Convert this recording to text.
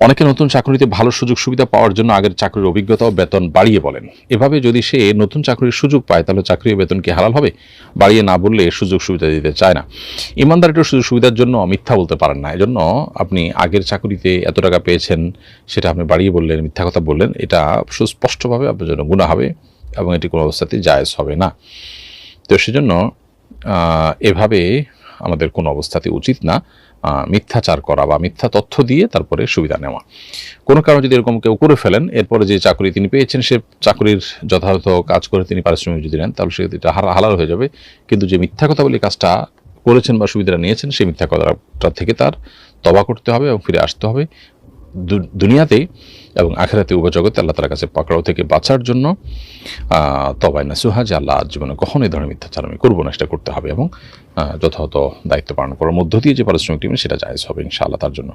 অনেকে নতুন চাকরিতে ভালো সুযোগ সুবিধা পাওয়ার জন্য আগের চাকরির অভিজ্ঞতা ও বেতন বাড়িয়ে বলেন। এভাবে যদি সে নতুন চাকরির সুযোগ পায় তাহলে চাকরি ও বেতন কি হালাল হবে? বাড়িয়ে না বললে সুযোগ সুবিধা দিতে চায় না। ইমানদার একটু সুযোগ সুবিধার জন্য মিথ্যা বলতে পারেন না। এজন্য আপনি আগের চাকরিতে এত টাকা পেয়েছেন, সেটা আপনি বাড়িয়ে বললেন, মিথ্যা কথা বললেন, এটা সুস্পষ্টভাবে আপনার জন্য গুনাহ হবে এবং এটি কোনো অবস্থাতেই জায়েজ হবে না। তো সেজন্য এভাবে আমাদের কোনো অবস্থাতেই উচিত না মিথ্যাচার করা বা মিথ্যা তথ্য দিয়ে তারপরে সুবিধা নেওয়া। কোনো কারণে যদি এরকম কেউ করে ফেলেন, এরপরে যে চাকরি তিনি পেয়েছেন সে চাকরির যথাযথ কাজ করে তিনি পারিশ্রমিক যদি নেন তাহলে সেটা হালাল হয়ে যাবে। কিন্তু যে মিথ্যা কথা বলে কাজটা করেছেন বা সুবিধাটা নিয়েছেন, সেই মিথ্যা কথাটা থেকে তার তওবা করতে হবে এবং ফিরে আসতে হবে। দুনিয়াতেই এবং আখিরাতে উভয় জগতে আল্লাহ তাআলার কাছে পাকড়াও থেকে বাঁচার জন্য তওবায়ে নাসুহা, যে আল্লাহ জীবনে কখনোই ধরনের মিথ্যাচার আমি করবো না, সেটা করতে হবে এবং যথাযথ দায়িত্ব পালন করার মধ্য দিয়ে যে পারিশ্রমিক নেবেন সেটা জায়েজ হবে ইনশাআল্লাহ তার জন্য।